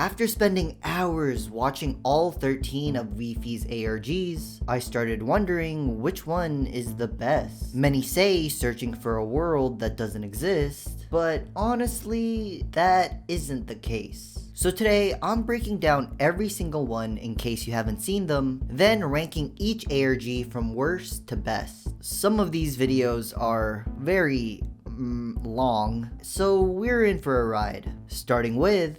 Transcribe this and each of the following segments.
After spending hours watching all 13 of Wifies ARGs, I started wondering which one is the best. Many say searching for a world that doesn't exist, but honestly, that isn't the case. So today, I'm breaking down every single one in case you haven't seen them, then ranking each ARG from worst to best. Some of these videos are very long, so we're in for a ride. Starting with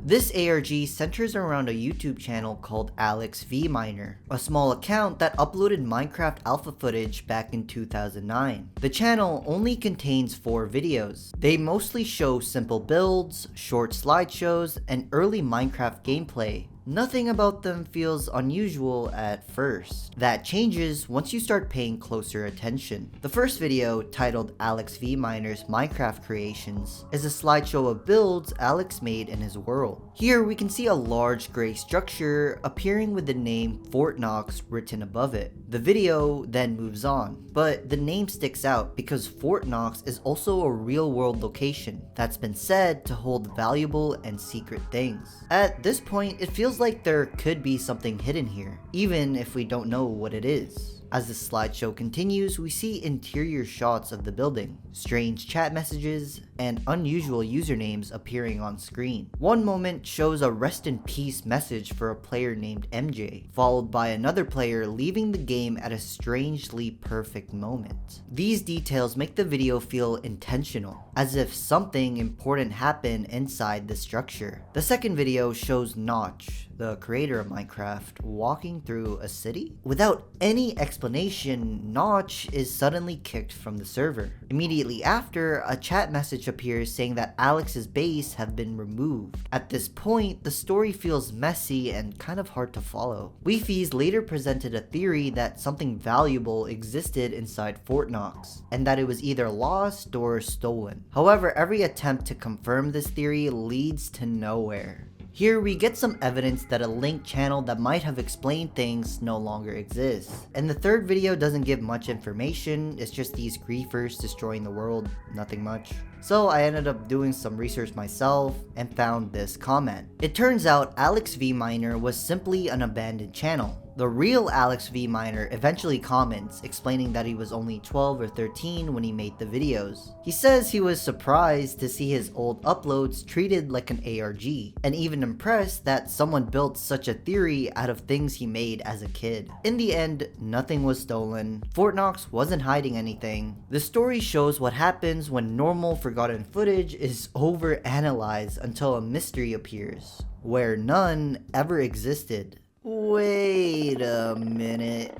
this ARG centers around a YouTube channel called Alex V Miner, a small account that uploaded Minecraft alpha footage back in 2009. The channel only contains 4 videos. They mostly show simple builds, short slideshows, and early Minecraft gameplay. Nothing about them feels unusual at first. That changes once you start paying closer attention. The first video, titled Alex V Miner's Minecraft Creations, is a slideshow of builds Alex made in his world. Here we can see a large gray structure appearing with the name Fort Knox written above it. The video then moves on, but the name sticks out because Fort Knox is also a real-world location that's been said to hold valuable and secret things. At this point, it feels like there could be something hidden here, even if we don't know what it is. As the slideshow continues, we see interior shots of the building, strange chat messages, and unusual usernames appearing on screen. One moment shows a rest in peace message for a player named MJ, followed by another player leaving the game at a strangely perfect moment. These details make the video feel intentional, as if something important happened inside the structure. The second video shows Notch, the creator of Minecraft, walking through a city. Without any explanation, Notch is suddenly kicked from the server. Immediately after, a chat message appears saying that Alex's base have been removed. At this point, the story feels messy and kind of hard to follow. Wifies later presented a theory that something valuable existed inside Fort Knox, and that it was either lost or stolen. However, every attempt to confirm this theory leads to nowhere. Here we get some evidence that a linked channel that might have explained things no longer exists. And the third video doesn't give much information, it's just these griefers destroying the world, nothing much. So I ended up doing some research myself and found this comment. It turns out Alex V Miner was simply an abandoned channel. The real Alex V Miner eventually comments, explaining that he was only 12 or 13 when he made the videos. He says he was surprised to see his old uploads treated like an ARG, and even impressed that someone built such a theory out of things he made as a kid. In the end, nothing was stolen. Fort Knox wasn't hiding anything. The story shows what happens when normal forgotten footage is overanalyzed until a mystery appears, where none ever existed. Wait a minute.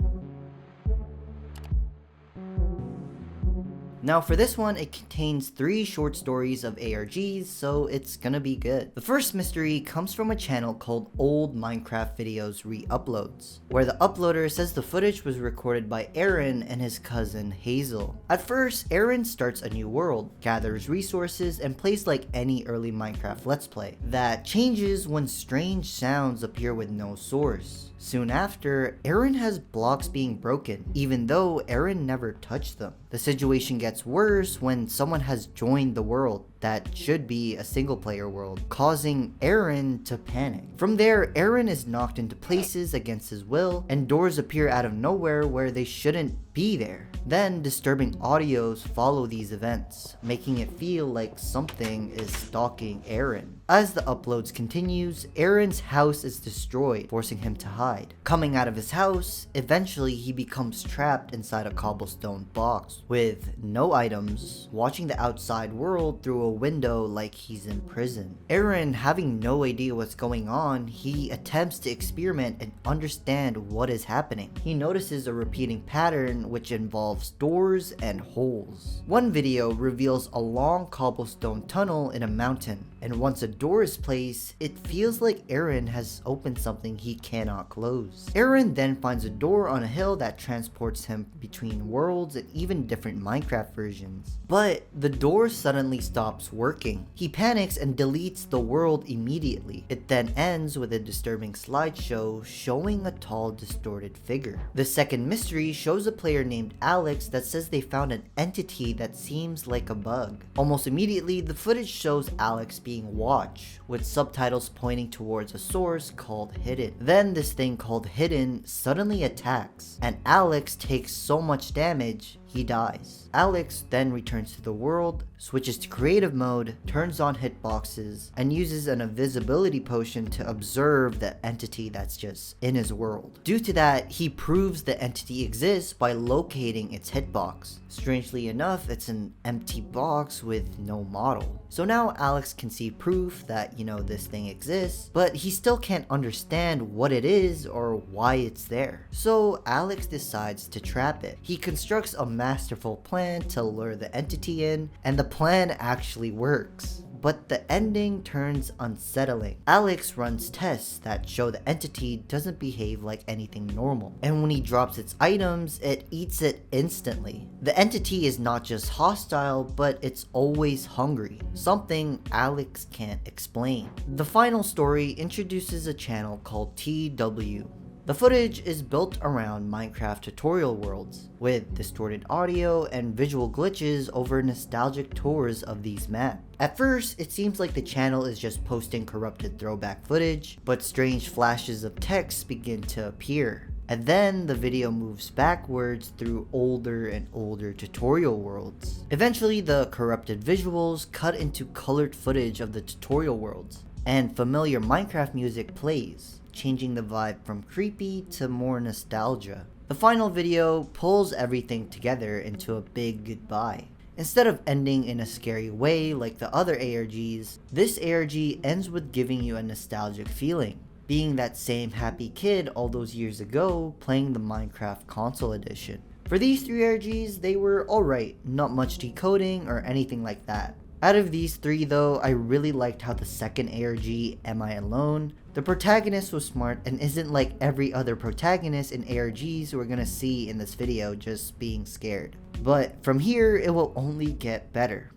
Now for this one, it contains 3 short stories of ARGs, so it's gonna be good. The first mystery comes from a channel called Old Minecraft Videos Re-Uploads, where the uploader says the footage was recorded by Aaron and his cousin Hazel. At first, Aaron starts a new world, gathers resources, and plays like any early Minecraft Let's Play. That changes when strange sounds appear with no source. Soon after, Aaron has blocks being broken, even though Aaron never touched them. The situation gets worse when someone has joined the world that should be a single player world, causing Aaron to panic. From there, Aaron is knocked into places against his will, and doors appear out of nowhere where they shouldn't be there. Then disturbing audios follow these events, making it feel like something is stalking Aaron. As the uploads continues, Aaron's house is destroyed, forcing him to hide. Coming out of his house, eventually he becomes trapped inside a cobblestone box with no items, watching the outside world through a window like he's in prison. Aaron, having no idea what's going on, he attempts to experiment and understand what is happening. He notices a repeating pattern which involves doors and holes. One video reveals a long cobblestone tunnel in a mountain, and once a door is placed, it feels like Aaron has opened something he cannot close. Aaron then finds a door on a hill that transports him between worlds and even different Minecraft versions. But the door suddenly stops working. He panics and deletes the world immediately. It then ends with a disturbing slideshow showing a tall, distorted figure. The second mystery shows a player named Alex that says they found an entity that seems like a bug. Almost immediately, the footage shows Alex being watched, with subtitles pointing towards a source called Hidden. Then this thing called Hidden suddenly attacks, and Alex takes so much damage he dies. Alex then returns to the world, switches to creative mode, turns on hitboxes, and uses an invisibility potion to observe the entity that's just in his world. Due to that, he proves the entity exists by locating its hitbox. Strangely enough, it's an empty box with no model. So now Alex can see proof that, this thing exists, but he still can't understand what it is or why it's there. So Alex decides to trap it. He constructs a masterful plan to lure the entity in, and the plan actually works. But the ending turns unsettling. Alex runs tests that show the entity doesn't behave like anything normal, and when he drops its items, it eats it instantly. The entity is not just hostile, but it's always hungry, something Alex can't explain. The final story introduces a channel called TW. The footage is built around Minecraft tutorial worlds, with distorted audio and visual glitches over nostalgic tours of these maps. At first, it seems like the channel is just posting corrupted throwback footage, but strange flashes of text begin to appear. And then the video moves backwards through older and older tutorial worlds. Eventually, the corrupted visuals cut into colored footage of the tutorial worlds, and familiar Minecraft music plays, changing the vibe from creepy to more nostalgia. The final video pulls everything together into a big goodbye. Instead of ending in a scary way like the other ARGs, this ARG ends with giving you a nostalgic feeling, being that same happy kid all those years ago playing the Minecraft console edition. For these three ARGs, they were alright, not much decoding or anything like that. Out of these three though, I really liked how the second ARG, Am I Alone? The protagonist was smart and isn't like every other protagonist in ARGs we're gonna see in this video just being scared. But from here, it will only get better.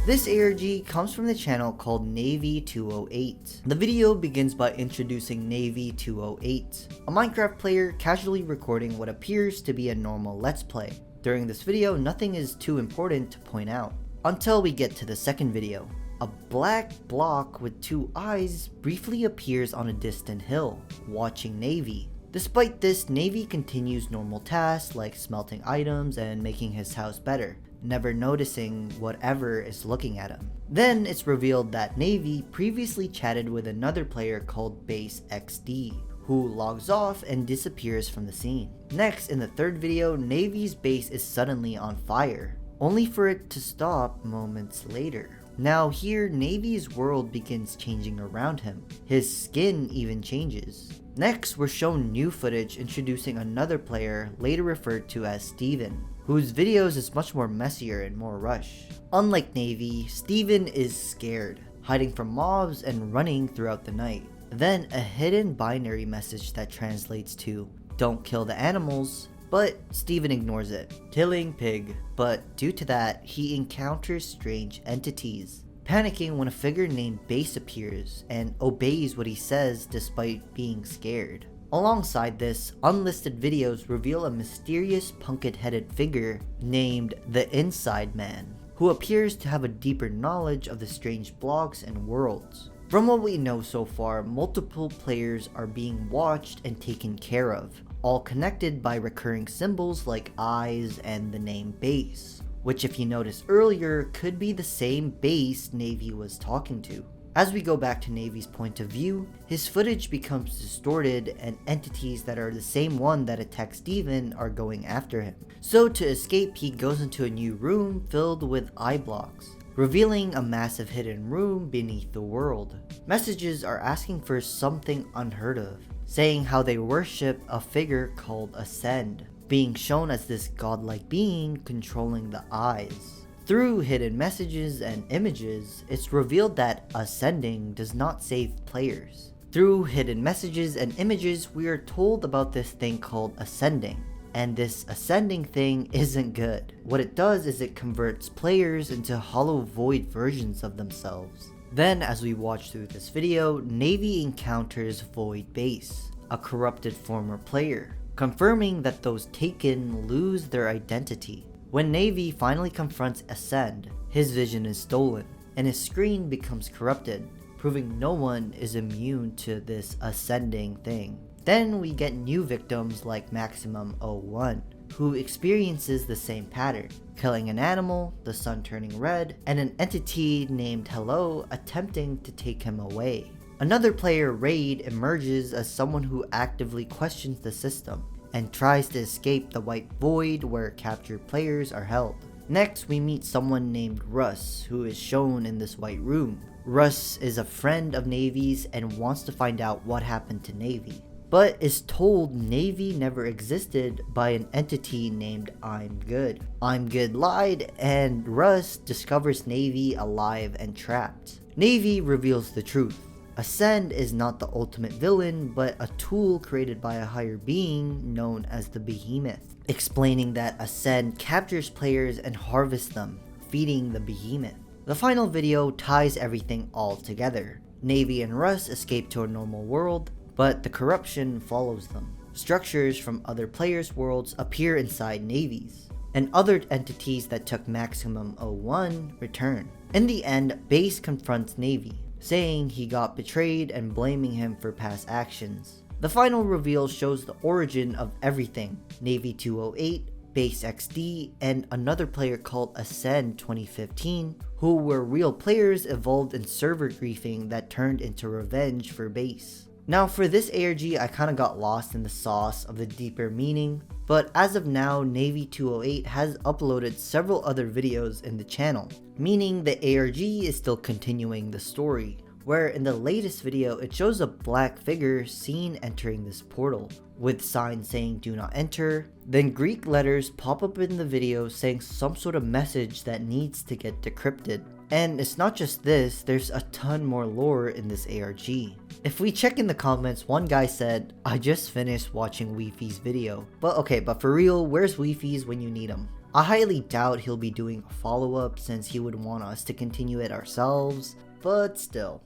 This ARG comes from the channel called Navy208. The video begins by introducing Navy208, a Minecraft player casually recording what appears to be a normal Let's Play. During this video, nothing is too important to point out, until we get to the second video. A black block with two eyes briefly appears on a distant hill, watching Navy. Despite this, Navy continues normal tasks like smelting items and making his house better, never noticing whatever is looking at him. Then it's revealed that Navy previously chatted with another player called Base XD, who logs off and disappears from the scene. Next, in the third video, Navy's base is suddenly on fire, only for it to stop moments later. Now here, Navy's world begins changing around him. His skin even changes. Next, we're shown new footage introducing another player, later referred to as Steven, whose videos is much more messier and more rush. Unlike Navy, Steven is scared, hiding from mobs and running throughout the night. Then a hidden binary message that translates to, "Don't kill the animals," but Steven ignores it, killing pig. But due to that, he encounters strange entities, panicking when a figure named Base appears and obeys what he says despite being scared. Alongside this, unlisted videos reveal a mysterious pumpkin-headed figure named the Inside Man, who appears to have a deeper knowledge of the strange blocks and worlds. From what we know so far, multiple players are being watched and taken care of, all connected by recurring symbols like eyes and the name Base, which if you noticed earlier could be the same Base Navy was talking to. As we go back to Navy's point of view, his footage becomes distorted and entities that are the same one that attacked Steven are going after him. So to escape, he goes into a new room filled with eye blocks, revealing a massive hidden room beneath the world. Messages are asking for something unheard of, saying how they worship a figure called Ascend, being shown as this godlike being controlling the eyes. Through hidden messages and images, it's revealed that ascending does not save players. Through hidden messages and images, we are told about this thing called ascending. And this ascending thing isn't good. What it does is it converts players into hollow void versions of themselves. Then, as we watch through this video, Navy encounters Void Base, a corrupted former player, confirming that those taken lose their identity. When Navy finally confronts Ascend, his vision is stolen, and his screen becomes corrupted, proving no one is immune to this ascending thing. Then we get new victims like Maximum-01, who experiences the same pattern, killing an animal, the sun turning red, and an entity named Hello attempting to take him away. Another player, Raid, emerges as someone who actively questions the system and tries to escape the white void where captured players are held. Next, we meet someone named Russ, who is shown in this white room. Russ is a friend of Navy's and wants to find out what happened to Navy, but is told Navy never existed by an entity named I'm Good. I'm Good lied, and Russ discovers Navy alive and trapped. Navy reveals the truth. Ascend is not the ultimate villain, but a tool created by a higher being known as the Behemoth, explaining that Ascend captures players and harvests them, feeding the Behemoth. The final video ties everything all together. Navy and Russ escape to a normal world, but the corruption follows them. Structures from other players' worlds appear inside Navy's, and other entities that took Maximum-01 return. In the end, Base confronts Navy, saying he got betrayed and blaming him for past actions. The final reveal shows the origin of everything: Navy 208, Base XD, and another player called Ascend 2015, who were real players evolved in server griefing that turned into revenge for Base. Now for this ARG, I kinda got lost in the sauce of the deeper meaning, but as of now, Navy 208 has uploaded several other videos in the channel, meaning the ARG is still continuing the story, where in the latest video it shows a black figure seen entering this portal, with signs saying do not enter, then Greek letters pop up in the video saying some sort of message that needs to get decrypted. And it's not just this, there's a ton more lore in this ARG. If we check in the comments, one guy said, I just finished watching Wifies' video. But for real, where's Wifies when you need him? I highly doubt he'll be doing a follow-up since he would want us to continue it ourselves, but still.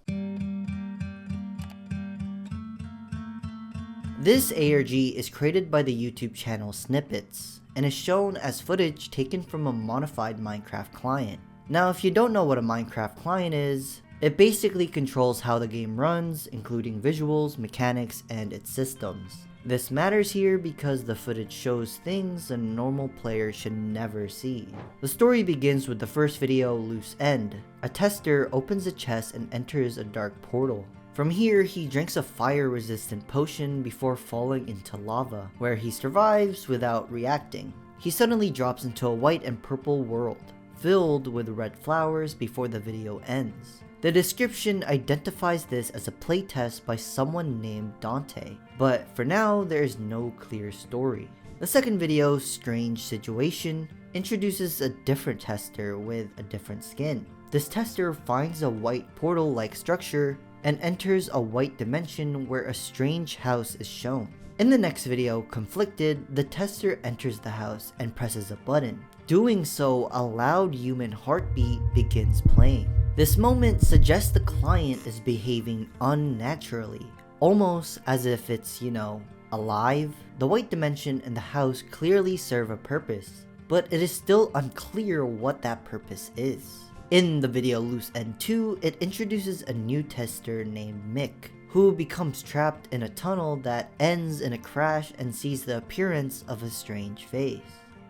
This ARG is created by the YouTube channel Snippets, and is shown as footage taken from a modified Minecraft client. Now, if you don't know what a Minecraft client is, it basically controls how the game runs, including visuals, mechanics, and its systems. This matters here because the footage shows things a normal player should never see. The story begins with the first video, Loose End. A tester opens a chest and enters a dark portal. From here, he drinks a fire-resistant potion before falling into lava, where he survives without reacting. He suddenly drops into a white and purple world, filled with red flowers before the video ends. The description identifies this as a playtest by someone named Dante, but for now there is no clear story. The second video, Strange Situation, introduces a different tester with a different skin. This tester finds a white portal-like structure and enters a white dimension where a strange house is shown. In the next video, Conflicted, the tester enters the house and presses a button. Doing so, a loud human heartbeat begins playing. This moment suggests the client is behaving unnaturally, almost as if it's, alive. The white dimension and the house clearly serve a purpose, but it is still unclear what that purpose is. In the video Loose End 2, it introduces a new tester named Mick, who becomes trapped in a tunnel that ends in a crash and sees the appearance of a strange face.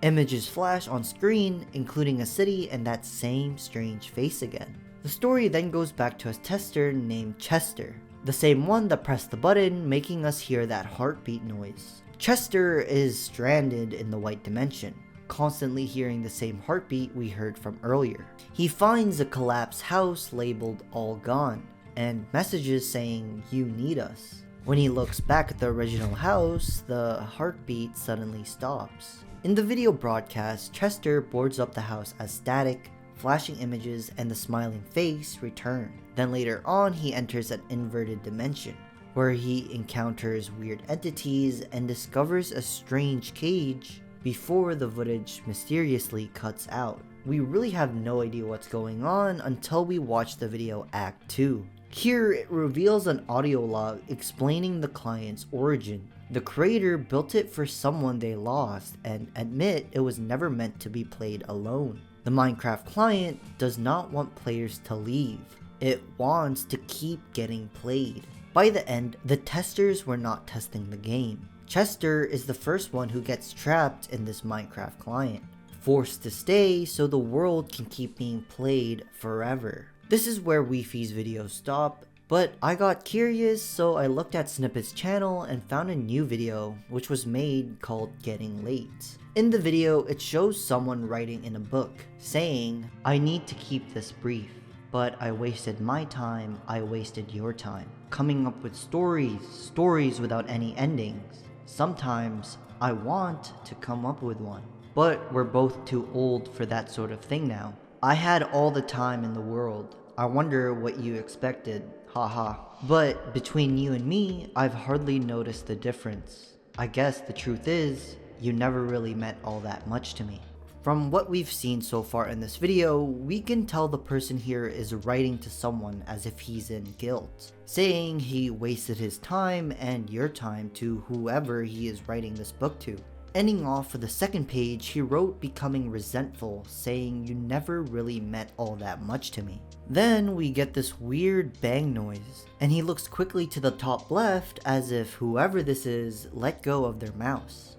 Images flash on screen, including a city and that same strange face again. The story then goes back to a tester named Chester, the same one that pressed the button, making us hear that heartbeat noise. Chester is stranded in the white dimension, constantly hearing the same heartbeat we heard from earlier. He finds a collapsed house labeled All Gone, and messages saying, you need us. When he looks back at the original house, the heartbeat suddenly stops. In the video broadcast, Chester boards up the house as static, flashing images and the smiling face return. Then later on, he enters an inverted dimension, where he encounters weird entities and discovers a strange cage before the footage mysteriously cuts out. We really have no idea what's going on until we watch the video Act 2. Here, it reveals an audio log explaining the client's origin. The creator built it for someone they lost and admit it was never meant to be played alone. The Minecraft client does not want players to leave. It wants to keep getting played. By the end, the testers were not testing the game. Chester is the first one who gets trapped in this Minecraft client, forced to stay so the world can keep being played forever. This is where Wifies videos stop, but I got curious, so I looked at Snippet's channel and found a new video which was made called Getting Late. In the video, it shows someone writing in a book, saying, "I need to keep this brief, but I wasted my time, I wasted your time. Coming up with stories without any endings. Sometimes I want to come up with one, but we're both too old for that sort of thing now. I had all the time in the world. I wonder what you expected, haha. But between you and me, I've hardly noticed the difference. I guess the truth is, you never really meant all that much to me." From what we've seen so far in this video, we can tell the person here is writing to someone as if he's in guilt, saying he wasted his time and your time to whoever he is writing this book to. Ending off for the second page, he wrote becoming resentful, saying you never really meant all that much to me. Then we get this weird bang noise, and he looks quickly to the top left as if whoever this is let go of their mouse.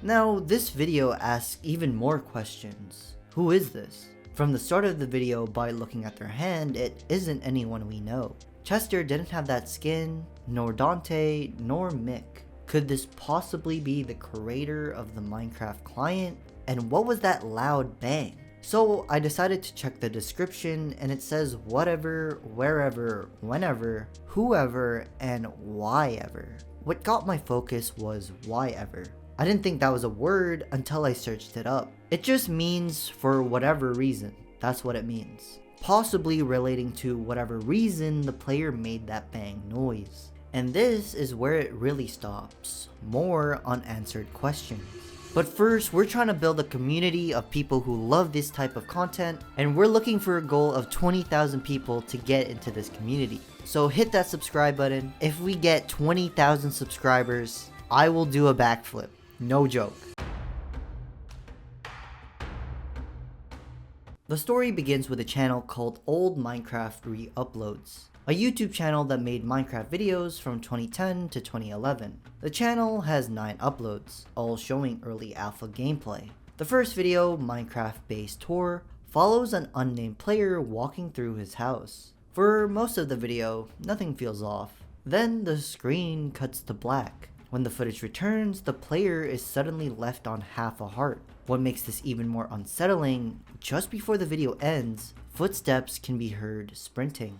Now, this video asks even more questions. Who is this? From the start of the video, by looking at their hand, it isn't anyone we know. Chester didn't have that skin, nor Dante, nor Mick. Could this possibly be the creator of the Minecraft client? And what was that loud bang? So I decided to check the description, and it says whatever, wherever, whenever, whoever, and why ever. What got my focus was why ever. I didn't think that was a word until I searched it up. It just means for whatever reason. That's what it means. Possibly relating to whatever reason the player made that bang noise. And this is where it really stops. More unanswered questions. But first, we're trying to build a community of people who love this type of content, and we're looking for a goal of 20,000 people to get into this community. So hit that subscribe button. If we get 20,000 subscribers, I will do a backflip. No joke. The story begins with a channel called Old Minecraft Re-Uploads, a YouTube channel that made Minecraft videos from 2010 to 2011. The channel has 9 uploads, all showing early alpha gameplay. The first video, Minecraft Base Tour, follows an unnamed player walking through his house. For most of the video, nothing feels off. Then the screen cuts to black. When the footage returns, the player is suddenly left on half a heart. What makes this even more unsettling, just before the video ends, footsteps can be heard sprinting.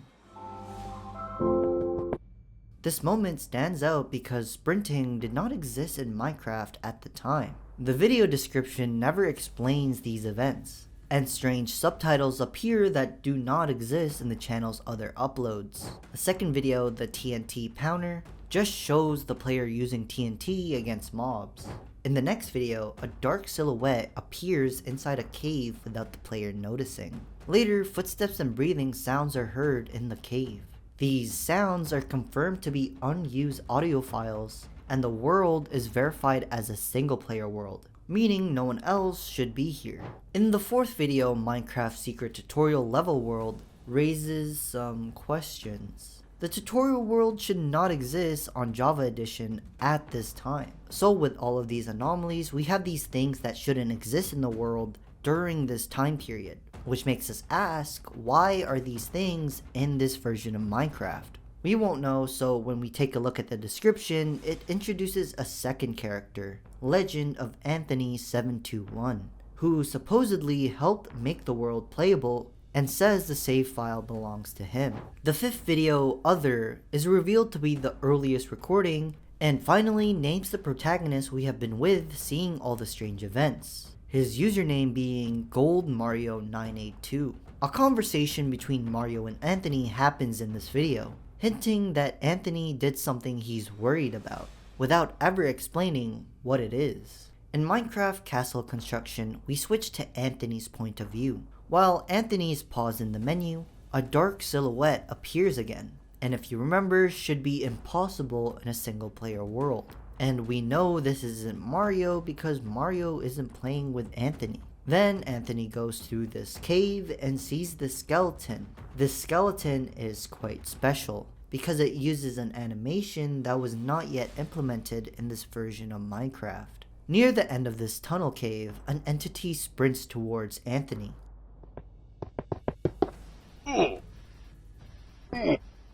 This moment stands out because sprinting did not exist in Minecraft at the time. The video description never explains these events, and strange subtitles appear that do not exist in the channel's other uploads. The second video, the TNT Pounder, just shows the player using TNT against mobs. In the next video, a dark silhouette appears inside a cave without the player noticing. Later, footsteps and breathing sounds are heard in the cave. These sounds are confirmed to be unused audio files, and the world is verified as a single player world, meaning no one else should be here. In the fourth video, Minecraft Secret Tutorial Level World raises some questions. The tutorial world should not exist on Java Edition at this time. So with all of these anomalies, we have these things that shouldn't exist in the world during this time period, which makes us ask, why are these things in this version of Minecraft? We won't know, so when we take a look at the description, it introduces a second character, Legend of Anthony 721, who supposedly helped make the world playable and says the save file belongs to him. The fifth video, Other, is revealed to be the earliest recording And finally names the protagonist we have been with seeing all the strange events, his username being GoldMario982. A conversation between Mario and Anthony happens in this video, hinting that Anthony did something he's worried about, without ever explaining what it is. In Minecraft Castle Construction, we switch to Anthony's point of view. While Anthony's paused in the menu, a dark silhouette appears again, and if you remember, should be impossible in a single player world. And we know this isn't Mario because Mario isn't playing with Anthony. Then Anthony goes through this cave and sees the skeleton. This skeleton is quite special because it uses an animation that was not yet implemented in this version of Minecraft. Near the end of this tunnel cave, an entity sprints towards Anthony,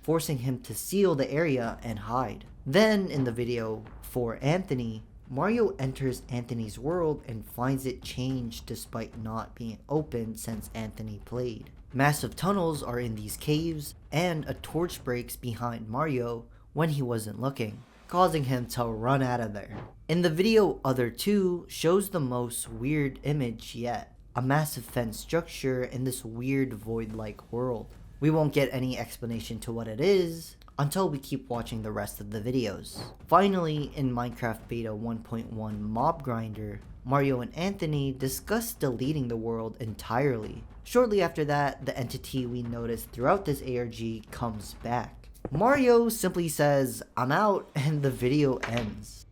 forcing him to seal the area and hide. Then in the video for Anthony, Mario enters Anthony's world and finds it changed despite not being opened since Anthony played. Massive tunnels are in these caves, and a torch breaks behind Mario when he wasn't looking, causing him to run out of there. In the video Other 2 shows the most weird image yet, a massive fence structure in this weird void-like world. We won't get any explanation to what it is until we keep watching the rest of the videos. Finally, in Minecraft Beta 1.1 Mob Grinder, Mario and Anthony discuss deleting the world entirely. Shortly after that, the entity we noticed throughout this ARG comes back. Mario simply says, "I'm out," and the video ends.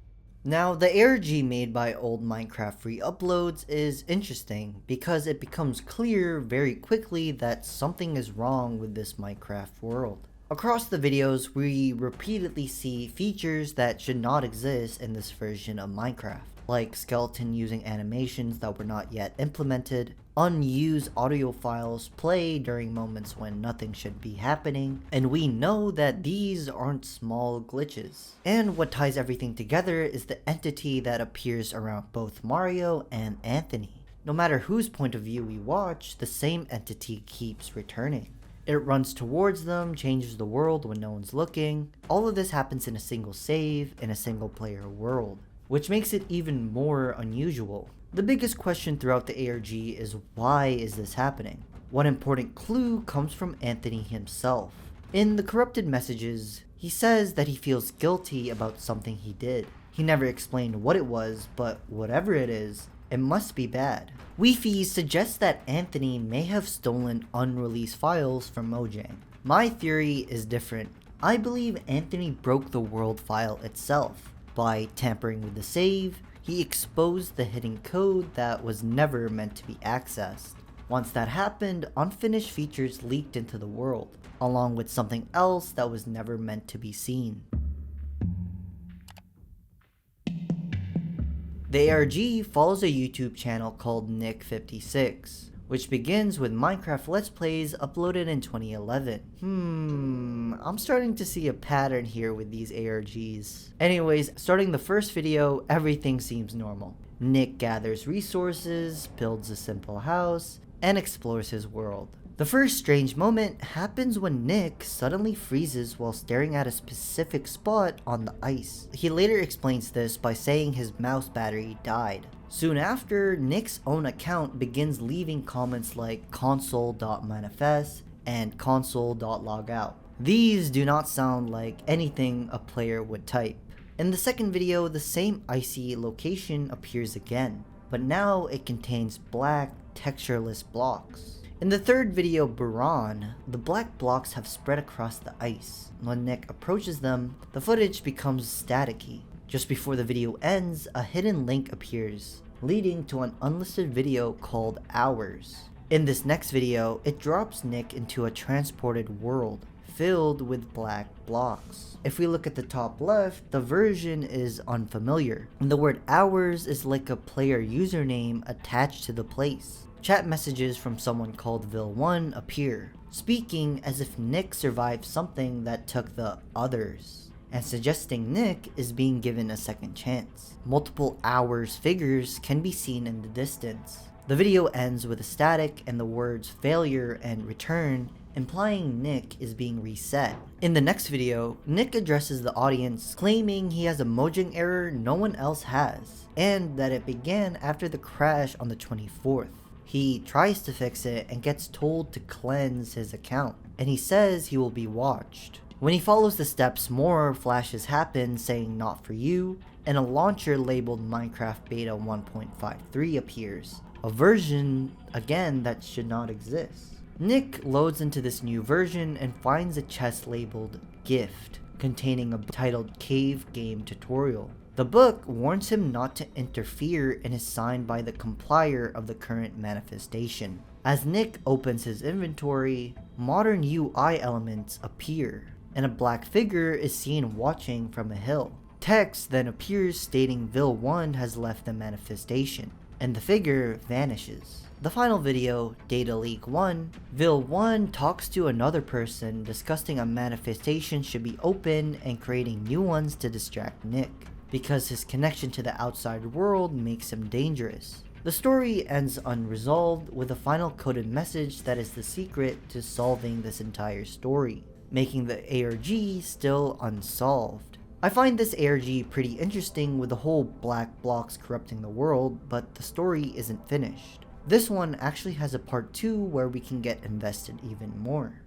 Now, the ARG made by old Minecraft free uploads is interesting because it becomes clear very quickly that something is wrong with this Minecraft world. Across the videos, we repeatedly see features that should not exist in this version of Minecraft, like skeleton using animations that were not yet implemented, unused audio files play during moments when nothing should be happening, and we know that these aren't small glitches. And what ties everything together is the entity that appears around both Mario and Anthony. No matter whose point of view we watch, the same entity keeps returning. It runs towards them, changes the world when no one's looking. All of this happens in a single save in a single player world, which makes it even more unusual. The biggest question throughout the ARG is, why is this happening? One important clue comes from Anthony himself. In the corrupted messages, he says that he feels guilty about something he did. He never explained what it was, but whatever it is, it must be bad. Wifies suggests that Anthony may have stolen unreleased files from Mojang. My theory is different. I believe Anthony broke the world file itself. By tampering with the save, he exposed the hidden code that was never meant to be accessed. Once that happened, unfinished features leaked into the world, along with something else that was never meant to be seen. The ARG follows a YouTube channel called Nick56, which begins with Minecraft Let's Plays uploaded in 2011. I'm starting to see a pattern here with these ARGs. Anyways, starting the first video, everything seems normal. Nick gathers resources, builds a simple house, and explores his world. The first strange moment happens when Nick suddenly freezes while staring at a specific spot on the ice. He later explains this by saying his mouse battery died. Soon after, Nick's own account begins leaving comments like console.manifest and console.logout. These do not sound like anything a player would type. In the second video, the same icy location appears again, but now it contains black, textureless blocks. In the third video, Buran, the black blocks have spread across the ice. When Nick approaches them, the footage becomes staticky. Just before the video ends, a hidden link appears, leading to an unlisted video called Hours. In this next video, it drops Nick into a transported world filled with black blocks. If we look at the top left, the version is unfamiliar, and the word Hours is like a player username attached to the place. Chat messages from someone called Vil1 appear, speaking as if Nick survived something that took the others, and suggesting Nick is being given a second chance. Multiple Hours figures can be seen in the distance. The video ends with a static and the words failure and return implying Nick is being reset. In the next video, Nick addresses the audience, claiming he has a Mojang error no one else has, and that it began after the crash on the 24th. He tries to fix it and gets told to cleanse his account, and he says he will be watched. When he follows the steps, more flashes happen saying not for you, and a launcher labeled Minecraft Beta 1.53 appears, a version, again, that should not exist. Nick loads into this new version and finds a chest labeled Gift, containing a book titled Cave Game Tutorial. The book warns him not to interfere and is signed by the compiler of the current manifestation. As Nick opens his inventory, modern UI elements appear, and a black figure is seen watching from a hill. Text then appears stating Vil1 has left the manifestation, and the figure vanishes. The final video, Data Leak 1, Vil1 talks to another person discussing a manifestation should be open and creating new ones to distract Nick, because his connection to the outside world makes him dangerous. The story ends unresolved with a final coded message that is the secret to solving this entire story, making the ARG still unsolved. I find this ARG pretty interesting with the whole black blocks corrupting the world, but the story isn't finished. This one actually has a part 2 where we can get invested even more.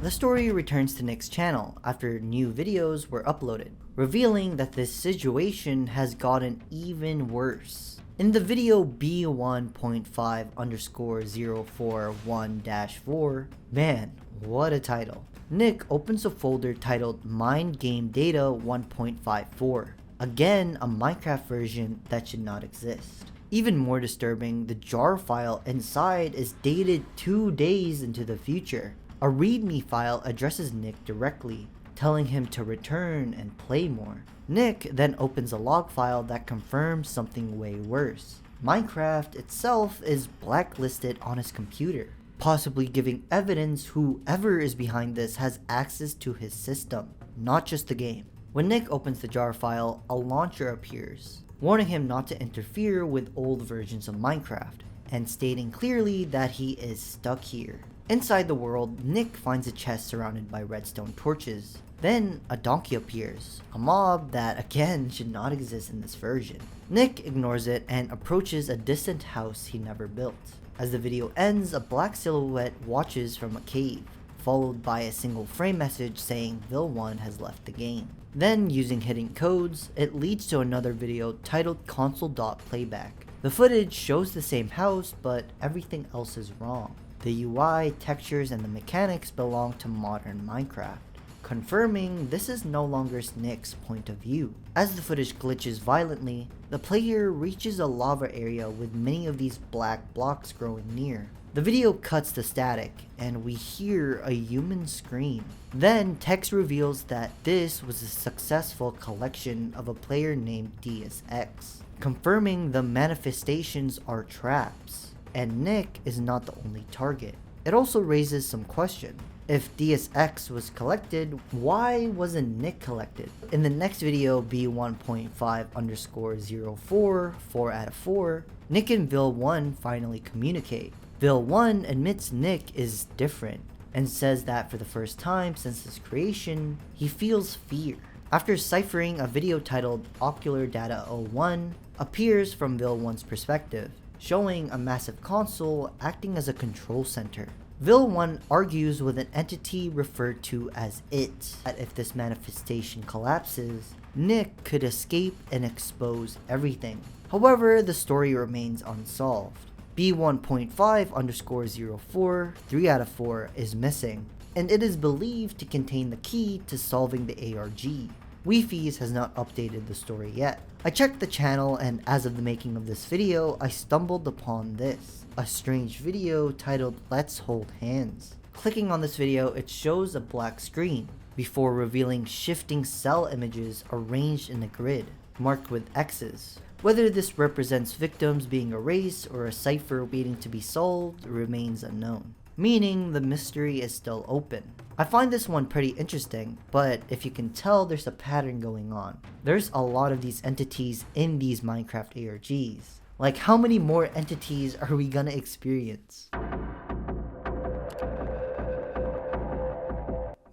The story returns to Nick's channel after new videos were uploaded, revealing that this situation has gotten even worse. In the video B1.5_041-4, man, what a title. Nick opens a folder titled Mind Game Data 1.54, again a Minecraft version that should not exist. Even more disturbing, the jar file inside is dated 2 days into the future. A readme file addresses Nick directly, telling him to return and play more. Nick then opens a log file that confirms something way worse. Minecraft itself is blacklisted on his computer, possibly giving evidence whoever is behind this has access to his system, not just the game. When Nick opens the jar file, a launcher appears, warning him not to interfere with old versions of Minecraft, and stating clearly that he is stuck here. Inside the world, Nick finds a chest surrounded by redstone torches. Then a donkey appears, a mob that again should not exist in this version. Nick ignores it and approaches a distant house he never built. As the video ends, a black silhouette watches from a cave, followed by a single frame message saying Vil1 has left the game. Then, using hidden codes, it leads to another video titled console.playback. The footage shows the same house, but everything else is wrong. The UI, textures, and the mechanics belong to modern Minecraft, confirming this is no longer Nick's point of view. As the footage glitches violently, the player reaches a lava area with many of these black blocks growing near. The video cuts to static, and we hear a human scream. Then text reveals that this was a successful collection of a player named DSX, confirming the manifestations are traps, and Nick is not the only target. It also raises some questions. If DSX was collected, why wasn't Nick collected? In the next video, B1.5_04, 4/4, Nick and Vil1 finally communicate. Vil1 admits Nick is different, and says that for the first time since his creation, he feels fear. After ciphering, a video titled Ocular Data 01 appears from Vil1's perspective, showing a massive console acting as a control center. Vil1 argues with an entity referred to as It, that if this manifestation collapses, Nick could escape and expose everything. However, the story remains unsolved. B1.5_04, 3/4 is missing, and it is believed to contain the key to solving the ARG. Wifies has not updated the story yet. I checked the channel, and as of the making of this video, I stumbled upon this, a strange video titled Let's Hold Hands. Clicking on this video, it shows a black screen, before revealing shifting cell images arranged in a grid, marked with X's. Whether this represents victims being erased or a cipher waiting to be solved remains unknown, meaning the mystery is still open. I find this one pretty interesting, but if you can tell, there's a pattern going on. There's a lot of these entities in these Minecraft ARGs. Like, how many more entities are we gonna experience?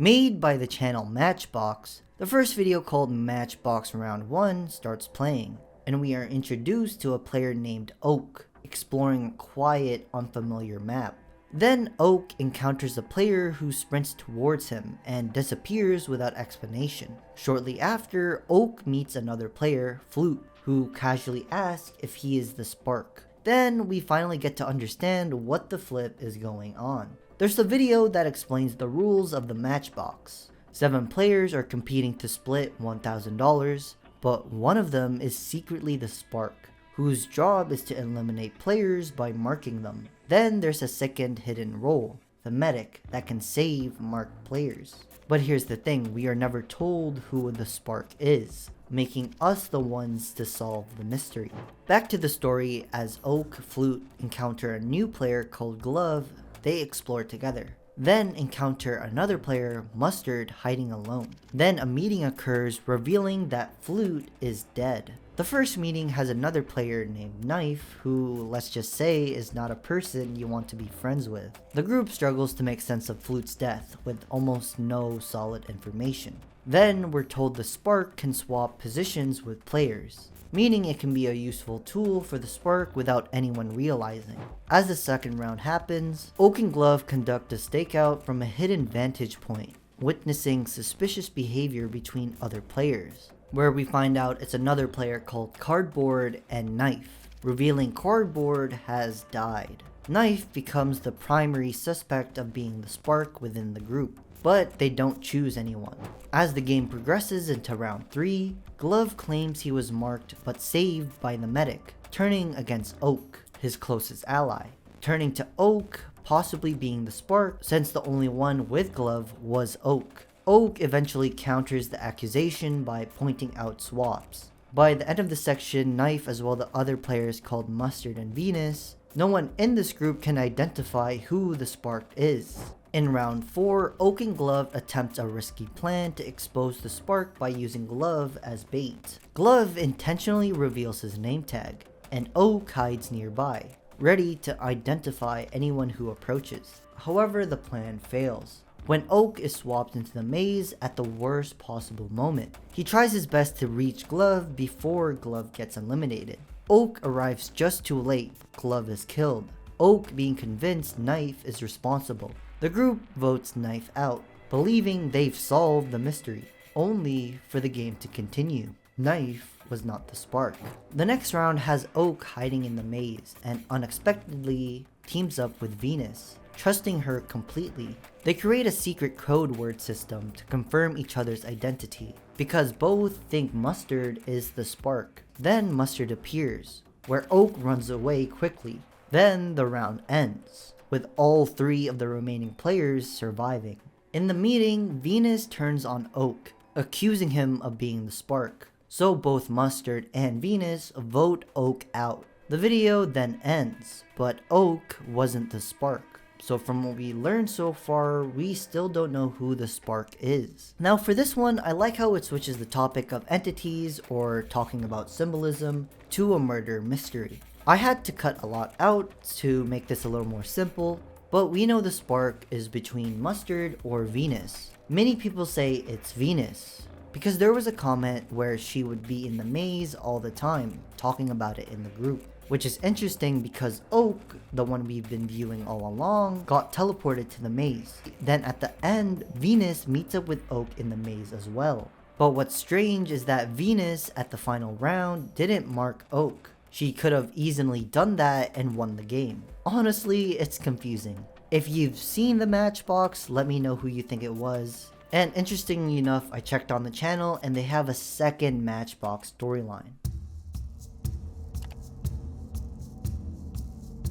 Made by the channel Matchbox, the first video called Matchbox Round 1 starts playing, and we are introduced to a player named Oak, exploring a quiet, unfamiliar map. Then Oak encounters a player who sprints towards him and disappears without explanation. Shortly after, Oak meets another player, Flute, who casually asks if he is the Spark. Then we finally get to understand what the flip is going on. There's a video that explains the rules of the Matchbox. 7 players are competing to split $1,000, but one of them is secretly the Spark, whose job is to eliminate players by marking them. Then there's a second hidden role, the Medic, that can save marked players. But here's the thing, we are never told who the Spark is, making us the ones to solve the mystery. Back to the story, as Oak, Flute encounter a new player called Glove, they explore together. Then encounter another player, Mustard, hiding alone. Then a meeting occurs, revealing that Flute is dead. The first meeting has another player named Knife, who, let's just say, is not a person you want to be friends with. The group struggles to make sense of Flute's death, with almost no solid information. Then we're told the Spark can swap positions with players, meaning it can be a useful tool for the Spark without anyone realizing. As the second round happens, Oak and Glove conduct a stakeout from a hidden vantage point, witnessing suspicious behavior between other players, where we find out it's another player called Cardboard and Knife, revealing Cardboard has died. Knife becomes the primary suspect of being the Spark within the group, but they don't choose anyone. As the game progresses into round 3, Glove claims he was marked but saved by the Medic, turning against Oak, his closest ally, turning to Oak possibly being the Spark since the only one with Glove was Oak. Oak eventually counters the accusation by pointing out swaps. By the end of the section, Knife as well as the other players called Mustard and Venus, no one in this group can identify who the Spark is. In round 4, Oak and Glove attempt a risky plan to expose the Spark by using Glove as bait. Glove intentionally reveals his name tag, and Oak hides nearby, ready to identify anyone who approaches. However, the plan fails when Oak is swapped into the maze at the worst possible moment. He tries his best to reach Glove before Glove gets eliminated. Oak arrives just too late, Glove is killed. Oak being convinced Knife is responsible. The group votes Knife out, believing they've solved the mystery, only for the game to continue. Knife was not the Spark. The next round has Oak hiding in the maze and unexpectedly teams up with Venus, trusting her completely. They create a secret code word system to confirm each other's identity, because both think Mustard is the Spark. Then Mustard appears, where Oak runs away quickly. Then the round ends, with all 3 of the remaining players surviving. In the meeting, Venus turns on Oak, accusing him of being the Spark. So both Mustard and Venus vote Oak out. The video then ends, but Oak wasn't the Spark. So from what we learned so far, we still don't know who the Spark is. Now for this one, I like how it switches the topic of entities or talking about symbolism to a murder mystery. I had to cut a lot out to make this a little more simple, but we know the Spark is between Mustard or Venus. Many people say it's Venus, because there was a comment where she would be in the maze all the time, talking about it in the group. Which is interesting because Oak, the one we've been viewing all along, got teleported to the maze. Then at the end, Venus meets up with Oak in the maze as well. But what's strange is that Venus at the final round didn't mark Oak. She could have easily done that and won the game. Honestly, it's confusing. If you've seen the Matchbox, let me know who you think it was. And interestingly enough, I checked on the channel and they have a second Matchbox storyline.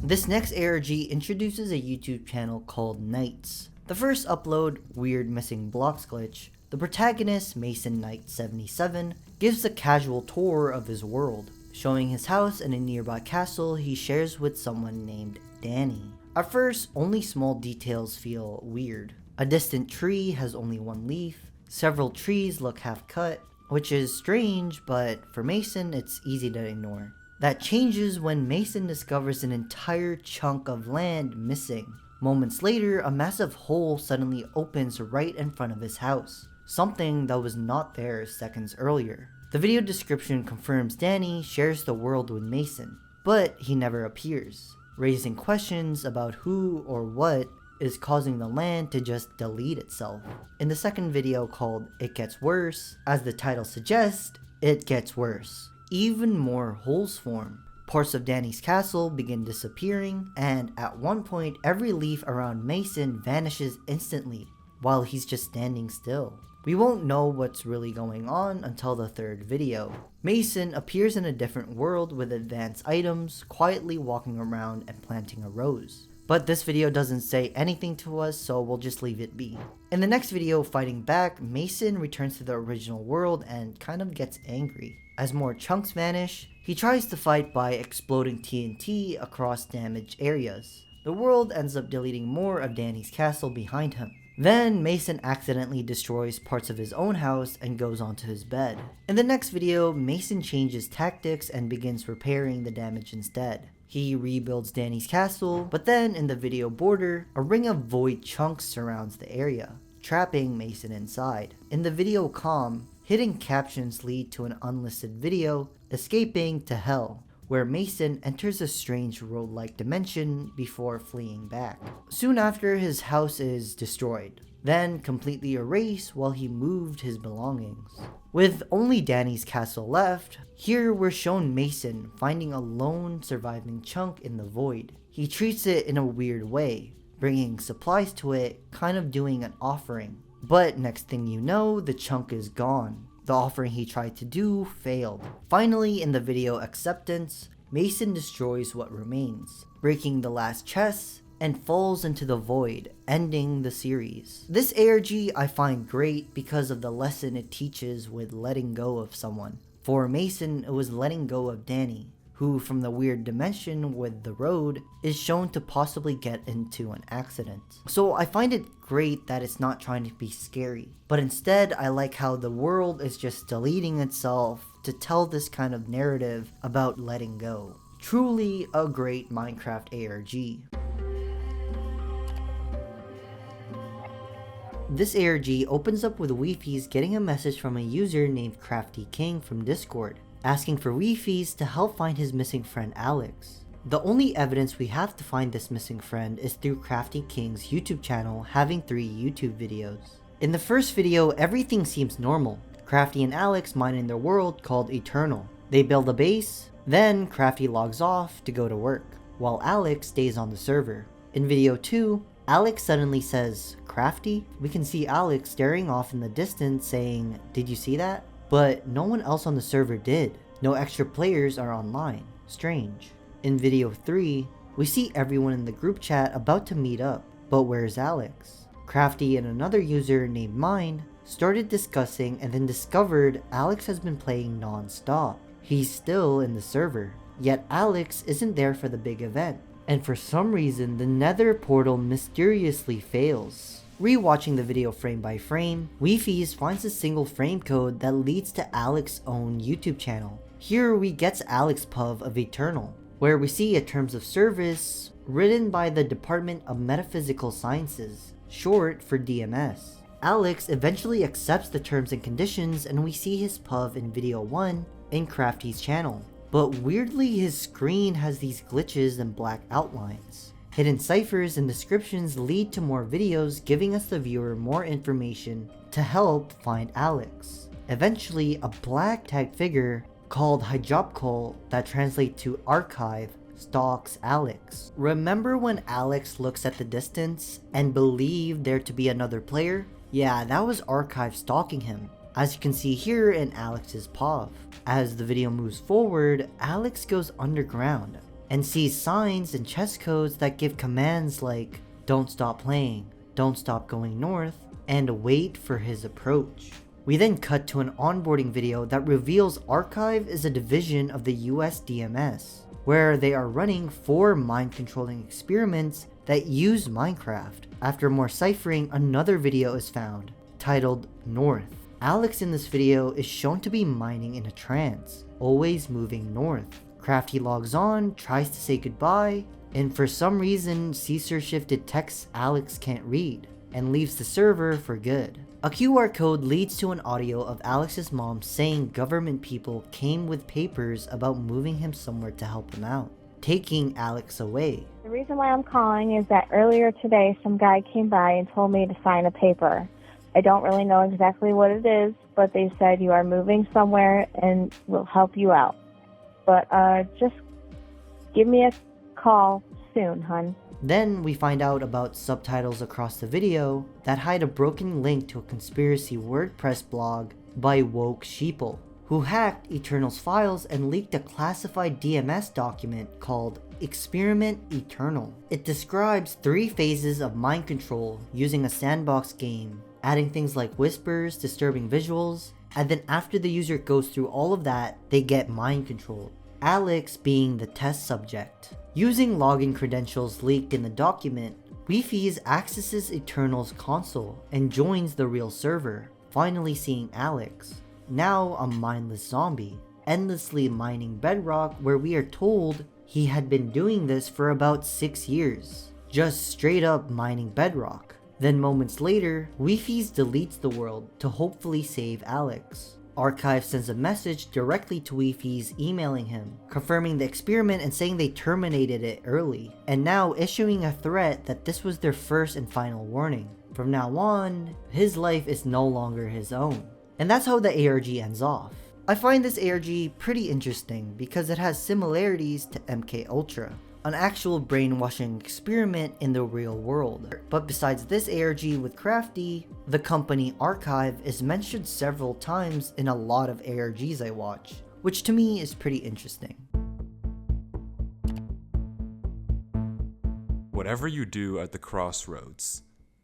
This next ARG introduces a YouTube channel called Knights. The first upload, Weird Missing Blocks Glitch, the protagonist, Mason Knight 77, gives a casual tour of his world, showing his house and a nearby castle he shares with someone named Danny. At first, only small details feel weird. A distant tree has only 1 leaf, several trees look half cut, which is strange, but for Mason it's easy to ignore. That changes when Mason discovers an entire chunk of land missing. Moments later, a massive hole suddenly opens right in front of his house, something that was not there seconds earlier. The video description confirms Danny shares the world with Mason, but he never appears, raising questions about who or what is causing the land to just delete itself. In the second video called It Gets Worse, as the title suggests, it gets worse. Even more holes form. Parts of Danny's castle begin disappearing, and at one point every leaf around Mason vanishes instantly, while he's just standing still. We won't know what's really going on until the third video. Mason appears in a different world with advanced items, quietly walking around and planting a rose. But this video doesn't say anything to us, so we'll just leave it be. In the next video, Fighting Back, Mason returns to the original world and kind of gets angry. As more chunks vanish, he tries to fight by exploding TNT across damaged areas. The world ends up deleting more of Danny's castle behind him. Then Mason accidentally destroys parts of his own house and goes onto his bed. In the next video, Mason changes tactics and begins repairing the damage instead. He rebuilds Danny's castle, but then in the video border, a ring of void chunks surrounds the area, trapping Mason inside. In the video Calm, hidden captions lead to an unlisted video, Escaping to Hell, where Mason enters a strange road-like dimension before fleeing back. Soon after, his house is destroyed, then completely erased while he moved his belongings. With only Danny's castle left, here we're shown Mason finding a lone surviving chunk in the void. He treats it in a weird way, bringing supplies to it, kind of doing an offering. But next thing you know, the chunk is gone. The offering he tried to do failed. Finally, in the video Acceptance, Mason destroys what remains, breaking the last chest and falls into the void, ending the series. This ARG I find great because of the lesson it teaches with letting go of someone. For Mason, it was letting go of Danny, who from the weird dimension with the road is shown to possibly get into an accident. So I find it great that it's not trying to be scary, but instead I like how the world is just deleting itself to tell this kind of narrative about letting go. Truly a great Minecraft ARG. This ARG opens up with Wifies getting a message from a user named Crafty King from Discord, asking for Wifies to help find his missing friend Alex. The only evidence we have to find this missing friend is through Crafty King's YouTube channel having 3 YouTube videos. In the first video, everything seems normal. Crafty and Alex mine in their world called Eternal. They build a base, then Crafty logs off to go to work, while Alex stays on the server. In video 2, Alex suddenly says, "Crafty?" We can see Alex staring off in the distance saying, "Did you see that?" But no one else on the server did. No extra players are online. Strange. In video 3, we see everyone in the group chat about to meet up, but where's Alex? Crafty and another user named Mine started discussing and then discovered Alex has been playing non-stop. He's still in the server, yet Alex isn't there for the big event. And for some reason, the nether portal mysteriously fails. Rewatching the video frame by frame, Wifies finds a single frame code that leads to Alex's own YouTube channel. Here we get Alex Pub of Eternal, where we see a terms of service written by the Department of Metaphysical Sciences, short for DMS. Alex eventually accepts the terms and conditions, and we see his pub in video 1 in Crafty's channel. But weirdly, his screen has these glitches and black outlines. Hidden ciphers and descriptions lead to more videos, giving us the viewer more information to help find Alex. Eventually, a black tagged figure called Hijabkol, that translates to archive, stalks Alex. Remember when Alex looks at the distance and believed there to be another player? Yeah, that was Archive stalking him, as you can see here in Alex's POV. As the video moves forward, Alex goes underground and sees signs and chest codes that give commands like "Don't stop playing," "Don't stop going north," and "Wait for his approach." We then cut to an onboarding video that reveals Archive is a division of the US DMS, where they are running 4 mind controlling experiments that use Minecraft. After more ciphering, another video is found, titled North. Alex in this video is shown to be mining in a trance, always moving north. Crafty logs on, tries to say goodbye, and for some reason Caesar Shift detects Alex can't read and leaves the server for good. A QR code leads to an audio of Alex's mom saying government people came with papers about moving him somewhere to help him out, taking Alex away. The reason why I'm calling is that earlier today some guy came by and told me to sign a paper. I don't really know exactly what it is, but they said you are moving somewhere and we'll help you out. But just give me a call soon, hun. Then we find out about subtitles across the video that hide a broken link to a conspiracy WordPress blog by Woke Sheeple, who hacked Eternal's files and leaked a classified DMS document called Experiment Eternal. It describes 3 phases of mind control using a sandbox game, adding things like whispers, disturbing visuals, and then after the user goes through all of that, they get mind controlled, Alex being the test subject. Using login credentials leaked in the document, Wifies accesses Eternal's console and joins the real server, finally seeing Alex, now a mindless zombie, endlessly mining bedrock, where we are told he had been doing this for about 6 years, just straight up mining bedrock. Then moments later, Wifies deletes the world to hopefully save Alex. Archive sends a message directly to Wifies emailing him, confirming the experiment and saying they terminated it early, and now issuing a threat that this was their first and final warning. From now on, his life is no longer his own. And that's how the ARG ends off. I find this ARG pretty interesting because it has similarities to MKUltra, an actual brainwashing experiment in the real world. But besides this ARG with Crafty, the company Archive is mentioned several times in a lot of ARGs I watch, which to me is pretty interesting. Whatever you do at the crossroads,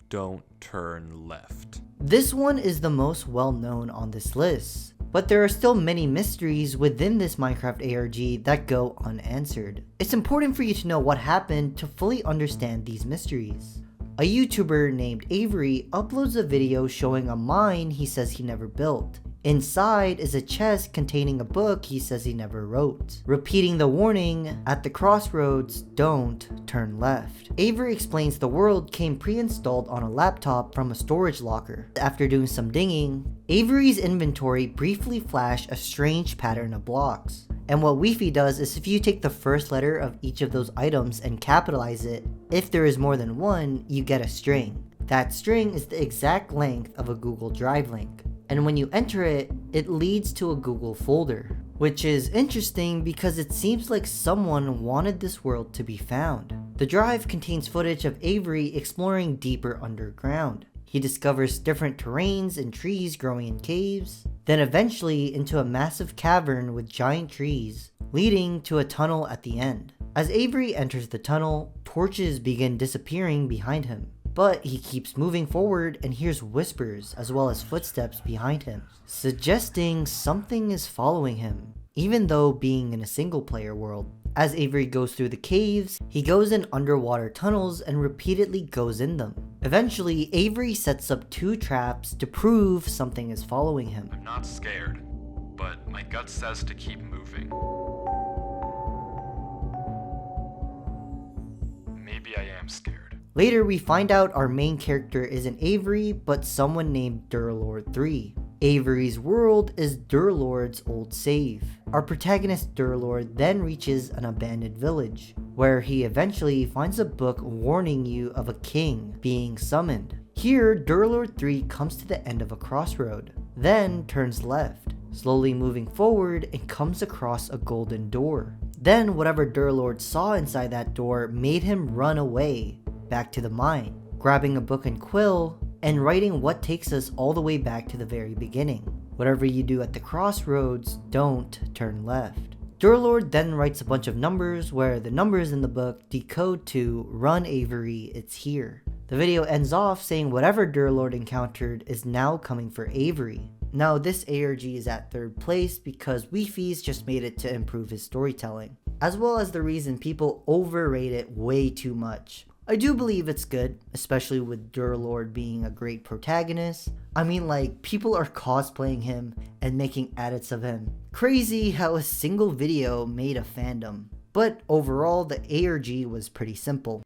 don't turn left. This one is the most well known on this list, but there are still many mysteries within this Minecraft ARG that go unanswered. It's important for you to know what happened to fully understand these mysteries. A YouTuber named Avery uploads a video showing a mine he says he never built. Inside is a chest containing a book he says he never wrote, repeating the warning, at the crossroads, don't turn left. Avery explains the world came pre-installed on a laptop from a storage locker. After doing some digging, Avery's inventory briefly flashed a strange pattern of blocks. And what Wi-Fi does is if you take the first letter of each of those items and capitalize it, if there is more than one, you get a string. That string is the exact length of a Google Drive link. And when you enter it, it leads to a Google folder, which is interesting because it seems like someone wanted this world to be found. The drive contains footage of Avery exploring deeper underground. He discovers different terrains and trees growing in caves, then eventually into a massive cavern with giant trees, leading to a tunnel at the end. As Avery enters the tunnel, torches begin disappearing behind him. But he keeps moving forward and hears whispers as well as footsteps behind him, suggesting something is following him, even though being in a single player world. As Avery goes through the caves, he goes in underwater tunnels and repeatedly goes in them. Eventually, Avery sets up 2 traps to prove something is following him. I'm not scared, but my gut says to keep moving. Maybe I am scared. Later, we find out our main character isn't Avery, but someone named Durlord 3. Avery's world is Durlord's old save. Our protagonist Durlord then reaches an abandoned village, where he eventually finds a book warning you of a king being summoned. Here, Durlord 3 comes to the end of a crossroad, then turns left, slowly moving forward and comes across a golden door. Then whatever Durlord saw inside that door made him run away, back to the mine, grabbing a book and quill, and writing what takes us all the way back to the very beginning. Whatever you do at the crossroads, don't turn left. Durlord then writes a bunch of numbers where the numbers in the book decode to run Avery, it's here. The video ends off saying whatever Durlord encountered is now coming for Avery. Now this ARG is at 3rd place because Wifies just made it to improve his storytelling, as well as the reason people overrate it way too much. I do believe it's good, especially with Durlord being a great protagonist. I mean, like, people are cosplaying him and making edits of him. Crazy how a single video made a fandom. But overall, the ARG was pretty simple.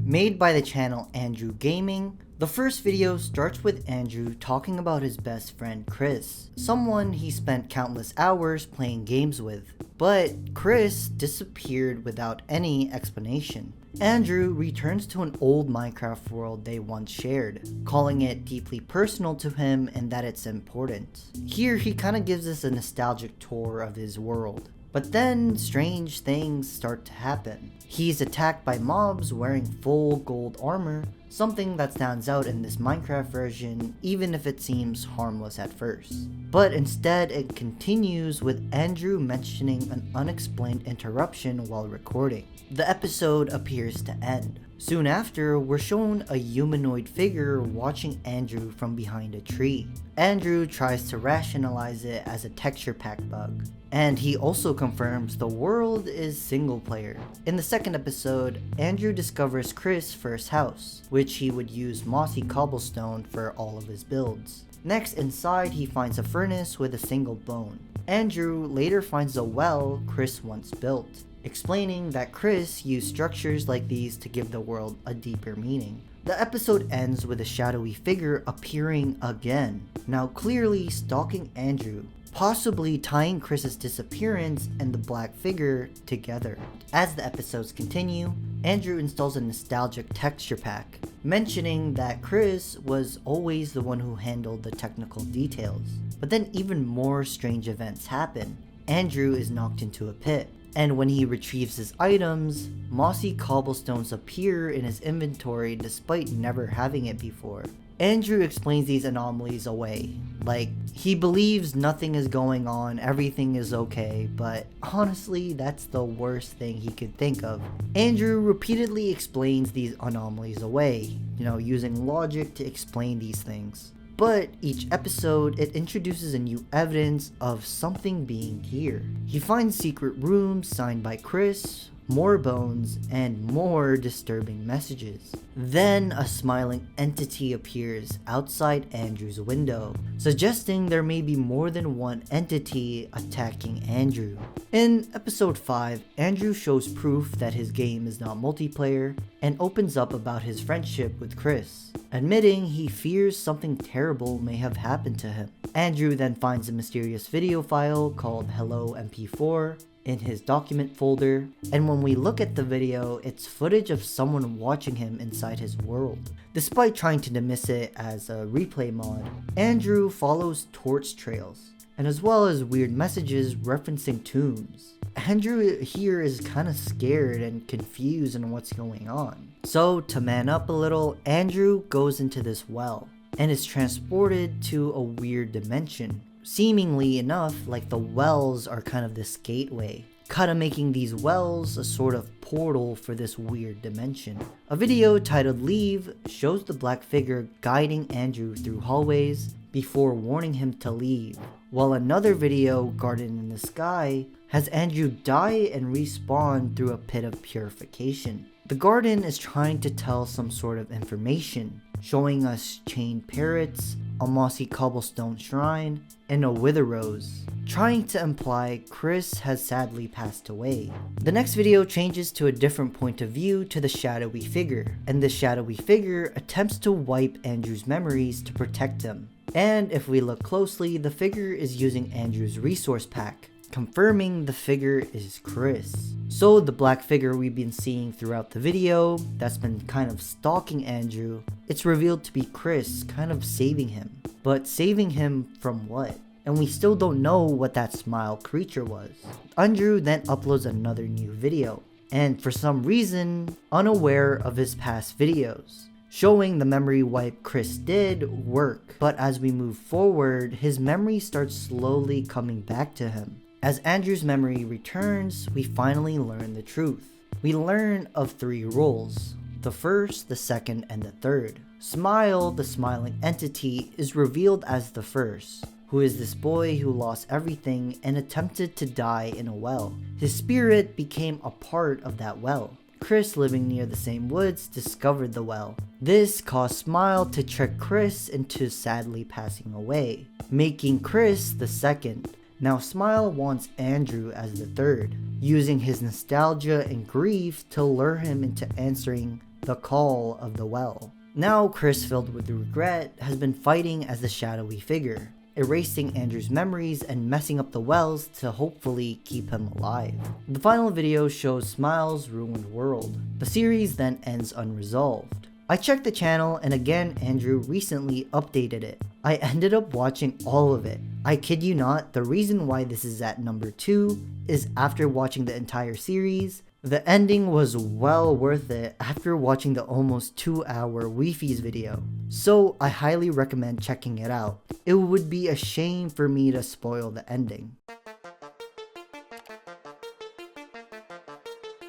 Made by the channel Andrew Gaming, the first video starts with Andrew talking about his best friend Chris, someone he spent countless hours playing games with. But Chris disappeared without any explanation. Andrew returns to an old Minecraft world they once shared, calling it deeply personal to him and that it's important. Here he kind of gives us a nostalgic tour of his world. But then strange things start to happen. He's attacked by mobs wearing full gold armor, something that stands out in this Minecraft version even if it seems harmless at first. But instead it continues with Andrew mentioning an unexplained interruption while recording. The episode appears to end. Soon after, we're shown a humanoid figure watching Andrew from behind a tree. Andrew tries to rationalize it as a texture pack bug. And he also confirms the world is single player. In the second episode, Andrew discovers Chris' first house, which he would use mossy cobblestone for all of his builds. Next, inside he finds a furnace with a single bone. Andrew later finds a well Chris once built, explaining that Chris used structures like these to give the world a deeper meaning. The episode ends with a shadowy figure appearing again, now clearly stalking Andrew, possibly tying Chris's disappearance and the black figure together. As the episodes continue, Andrew installs a nostalgic texture pack, mentioning that Chris was always the one who handled the technical details. But then even more strange events happen. Andrew is knocked into a pit, and when he retrieves his items, mossy cobblestones appear in his inventory despite never having it before. Andrew explains these anomalies away, like he believes nothing is going on, everything is okay, but honestly that's the worst thing he could think of. Andrew repeatedly explains these anomalies away, using logic to explain these things. But each episode, it introduces a new evidence of something being here. He finds secret rooms signed by Chris, more bones, and more disturbing messages. Then a smiling entity appears outside Andrew's window, suggesting there may be more than one entity attacking Andrew. In episode 5, Andrew shows proof that his game is not multiplayer and opens up about his friendship with Chris, admitting he fears something terrible may have happened to him. Andrew then finds a mysterious video file called Hello MP4 in his document folder, and when we look at the video, it's footage of someone watching him inside his world. Despite trying to dismiss it as a replay mod, Andrew follows torch trails, and as well as weird messages referencing tombs. Andrew here is kind of scared and confused on what's going on. So to man up a little, Andrew goes into this well, and is transported to a weird dimension. Seemingly enough, like the wells are kind of this gateway, kinda making these wells a sort of portal for this weird dimension. A video titled Leave shows the black figure guiding Andrew through hallways before warning him to leave, while another video, Garden in the Sky, has Andrew die and respawn through a pit of purification. The garden is trying to tell some sort of information, showing us chained parrots, a mossy cobblestone shrine, and a wither rose, trying to imply Chris has sadly passed away. The next video changes to a different point of view to the shadowy figure, and the shadowy figure attempts to wipe Andrew's memories to protect him. And if we look closely, the figure is using Andrew's resource pack, confirming the figure is Chris. So the black figure we've been seeing throughout the video, that's been kind of stalking Andrew, it's revealed to be Chris, kind of saving him. But saving him from what? And we still don't know what that smile creature was. Andrew then uploads another new video, and for some reason, unaware of his past videos, showing the memory wipe Chris did work. But as we move forward, his memory starts slowly coming back to him. As Andrew's memory returns, we finally learn the truth. We learn of 3 roles: the first, the second, and the third. Smile, the smiling entity, is revealed as the first, who is this boy who lost everything and attempted to die in a well. His spirit became a part of that well. Chris, living near the same woods, discovered the well. This caused Smile to trick Chris into sadly passing away, making Chris the second. Now Smile wants Andrew as the third, using his nostalgia and grief to lure him into answering the call of the well. Now Chris, filled with regret, has been fighting as the shadowy figure, erasing Andrew's memories and messing up the wells to hopefully keep him alive. The final video shows Smile's ruined world. The series then ends unresolved. I checked the channel and again Andrew recently updated it. I ended up watching all of it. I kid you not, the reason why this is at number 2 is after watching the entire series, the ending was well worth it after watching the almost 2-hour Wifies video. So I highly recommend checking it out. It would be a shame for me to spoil the ending.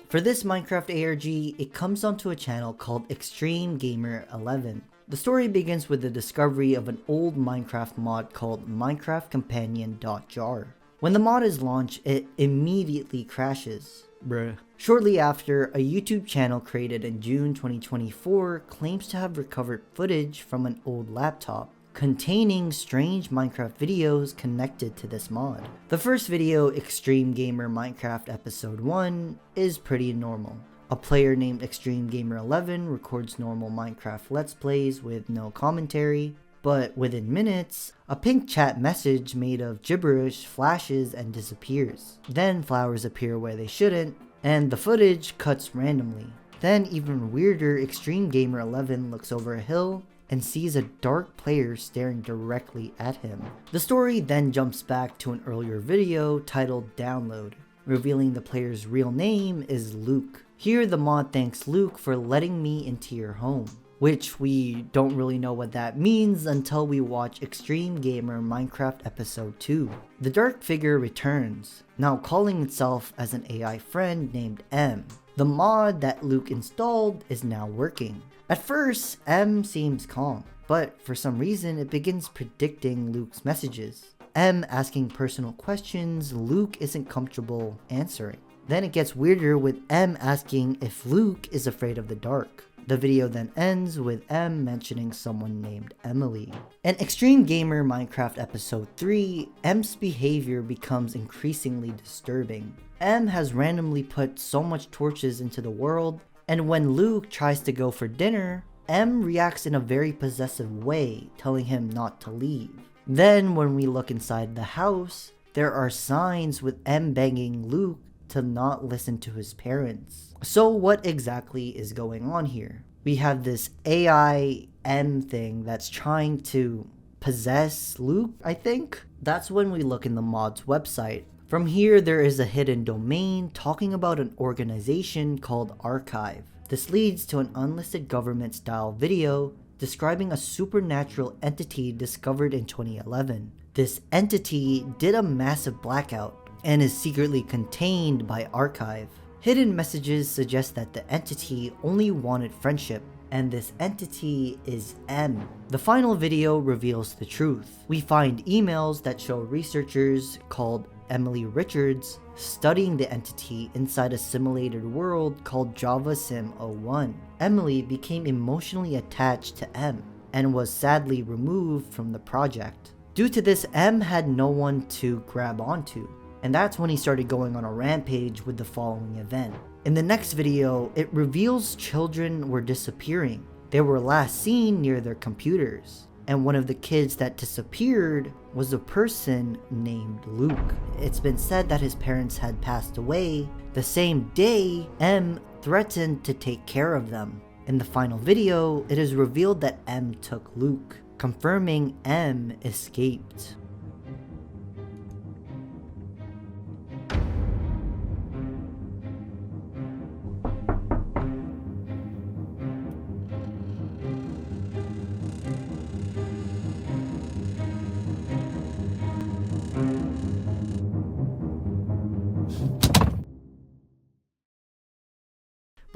For this Minecraft ARG, it comes onto a channel called Extreme Gamer 11. The story begins with the discovery of an old Minecraft mod called MinecraftCompanion.jar. When the mod is launched, it immediately crashes. Bruh. Shortly after, a YouTube channel created in June 2024 claims to have recovered footage from an old laptop containing strange Minecraft videos connected to this mod. The first video, Extreme Gamer Minecraft Episode 1, is pretty normal. A player named Extreme Gamer 11 records normal Minecraft Let's Plays with no commentary, but within minutes, a pink chat message made of gibberish flashes and disappears. Then flowers appear where they shouldn't, and the footage cuts randomly. Then even weirder, Extreme Gamer 11 looks over a hill and sees a dark player staring directly at him. The story then jumps back to an earlier video titled Download, revealing the player's real name is Luke. Here the mod thanks Luke for letting me into your home, which we don't really know what that means until we watch Extreme Gamer Minecraft Episode 2. The dark figure returns, now calling itself as an AI friend named M. The mod that Luke installed is now working. At first, M seems calm, but for some reason it begins predicting Luke's messages. M asking personal questions Luke isn't comfortable answering. Then it gets weirder with M asking if Luke is afraid of the dark. The video then ends with M mentioning someone named Emily. In Extreme Gamer Minecraft Episode 3, M's behavior becomes increasingly disturbing. M has randomly put so much torches into the world, and when Luke tries to go for dinner, M reacts in a very possessive way, telling him not to leave. Then when we look inside the house, there are signs with M begging Luke to not listen to his parents. So what exactly is going on here? We have this AI M thing that's trying to possess Luke, I think? That's when we look in the mod's website. From here, there is a hidden domain talking about an organization called Archive. This leads to an unlisted government-style video describing a supernatural entity discovered in 2011. This entity did a massive blackout and is secretly contained by Archive. Hidden messages suggest that the entity only wanted friendship, and this entity is M. The final video reveals the truth. We find emails that show researchers called Emily Richards studying the entity inside a simulated world called Java Sim 01. Emily became emotionally attached to M and was sadly removed from the project. Due to this, M had no one to grab onto, and that's when he started going on a rampage with the following event. In the next video, it reveals children were disappearing. They were last seen near their computers, and one of the kids that disappeared was a person named Luke. It's been said that his parents had passed away the same day M threatened to take care of them. In the final video, it is revealed that M took Luke, confirming M escaped.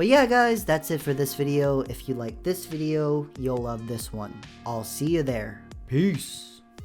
But yeah guys, that's it for this video. If you like this video, you'll love this one. I'll see you there. Peace.